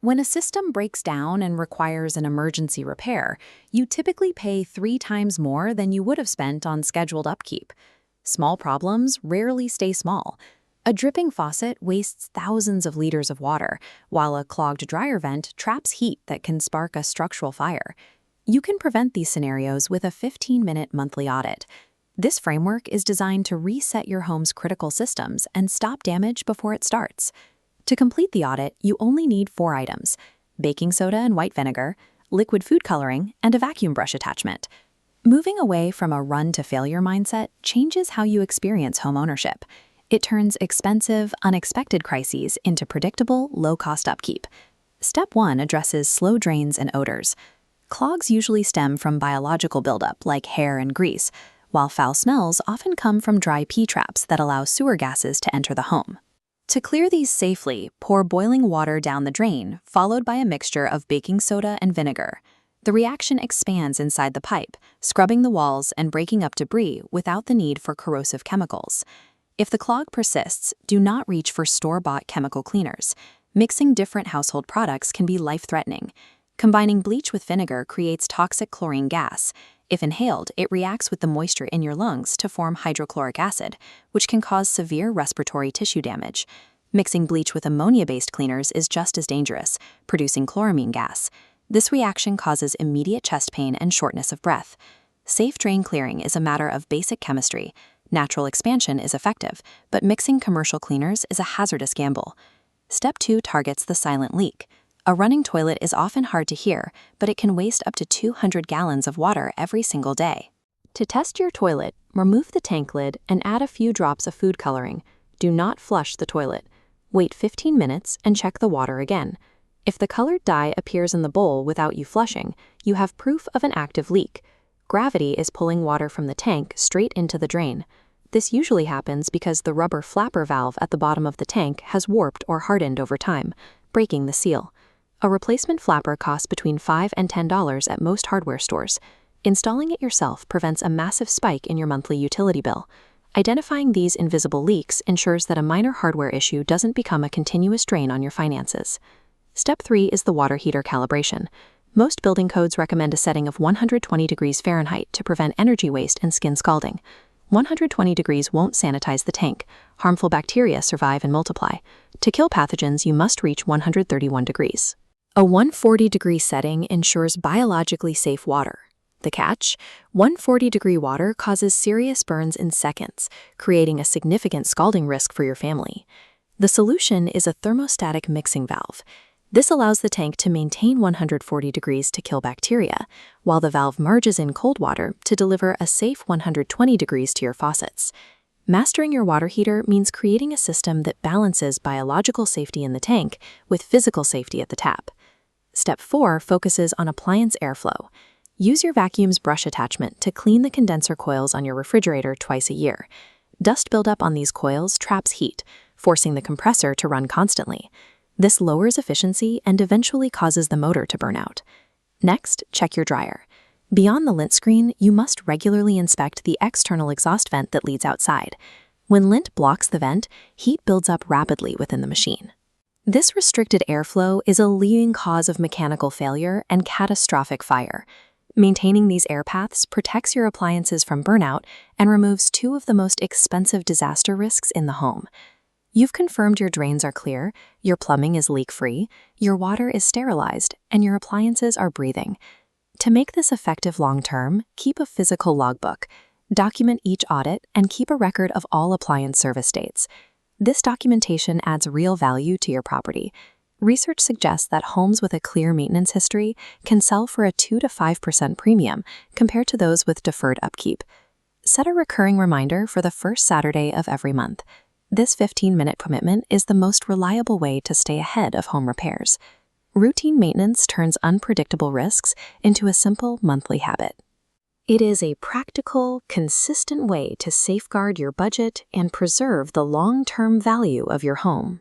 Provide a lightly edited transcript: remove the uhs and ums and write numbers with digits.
When a system breaks down and requires an emergency repair, you typically pay 3 times more than you would have spent on scheduled upkeep. Small problems rarely stay small. A dripping faucet wastes thousands of liters of water, while a clogged dryer vent traps heat that can spark a structural fire. You can prevent these scenarios with a 15-minute monthly audit. This framework is designed to reset your home's critical systems and stop damage before it starts. To complete the audit, you only need 4 items: baking soda and white vinegar, liquid food coloring, and a vacuum brush attachment. Moving away from a run-to-failure mindset changes how you experience home ownership. It turns expensive, unexpected crises into predictable, low-cost upkeep. Step 1 addresses slow drains and odors. Clogs usually stem from biological buildup, like hair and grease, while foul smells often come from dry P-traps that allow sewer gases to enter the home. To clear these safely, pour boiling water down the drain, followed by a mixture of baking soda and vinegar. The reaction expands inside the pipe, scrubbing the walls and breaking up debris without the need for corrosive chemicals. If the clog persists, do not reach for store-bought chemical cleaners. Mixing different household products can be life-threatening. Combining bleach with vinegar creates toxic chlorine gas. If inhaled, it reacts with the moisture in your lungs to form hydrochloric acid, which can cause severe respiratory tissue damage. Mixing bleach with ammonia-based cleaners is just as dangerous, producing chloramine gas. This reaction causes immediate chest pain and shortness of breath. Safe drain clearing is a matter of basic chemistry. Natural expansion is effective, but mixing commercial cleaners is a hazardous gamble. Step 2 targets the silent leak. A running toilet is often hard to hear, but it can waste up to 200 gallons of water every single day. To test your toilet, remove the tank lid and add a few drops of food coloring. Do not flush the toilet. Wait 15 minutes and check the water again. If the colored dye appears in the bowl without you flushing, you have proof of an active leak. Gravity is pulling water from the tank straight into the drain. This usually happens because the rubber flapper valve at the bottom of the tank has warped or hardened over time, breaking the seal. A replacement flapper costs between $5 and $10 at most hardware stores. Installing it yourself prevents a massive spike in your monthly utility bill. Identifying these invisible leaks ensures that a minor hardware issue doesn't become a continuous drain on your finances. Step 3 is the water heater calibration. Most building codes recommend a setting of 120 degrees Fahrenheit to prevent energy waste and skin scalding. 120 degrees won't sanitize the tank. Harmful bacteria survive and multiply. To kill pathogens, you must reach 131 degrees. A 140-degree setting ensures biologically safe water. The catch? 140-degree water causes serious burns in seconds, creating a significant scalding risk for your family. The solution is a thermostatic mixing valve. This allows the tank to maintain 140 degrees to kill bacteria, while the valve merges in cold water to deliver a safe 120 degrees to your faucets. Mastering your water heater means creating a system that balances biological safety in the tank with physical safety at the tap. Step 4 focuses on appliance airflow. Use your vacuum's brush attachment to clean the condenser coils on your refrigerator twice a year. Dust buildup on these coils traps heat, forcing the compressor to run constantly. This lowers efficiency and eventually causes the motor to burn out. Next, check your dryer. Beyond the lint screen, you must regularly inspect the external exhaust vent that leads outside. When lint blocks the vent, heat builds up rapidly within the machine. This restricted airflow is a leading cause of mechanical failure and catastrophic fire. Maintaining these air paths protects your appliances from burnout and removes 2 of the most expensive disaster risks in the home. You've confirmed your drains are clear, your plumbing is leak-free, your water is sterilized, and your appliances are breathing. To make this effective long-term, keep a physical logbook. Document each audit and keep a record of all appliance service dates. This documentation adds real value to your property. Research suggests that homes with a clear maintenance history can sell for a 2 to 5% premium compared to those with deferred upkeep. Set a recurring reminder for the first Saturday of every month. This 15-minute commitment is the most reliable way to stay ahead of home repairs. Routine maintenance turns unpredictable risks into a simple monthly habit. It is a practical, consistent way to safeguard your budget and preserve the long-term value of your home.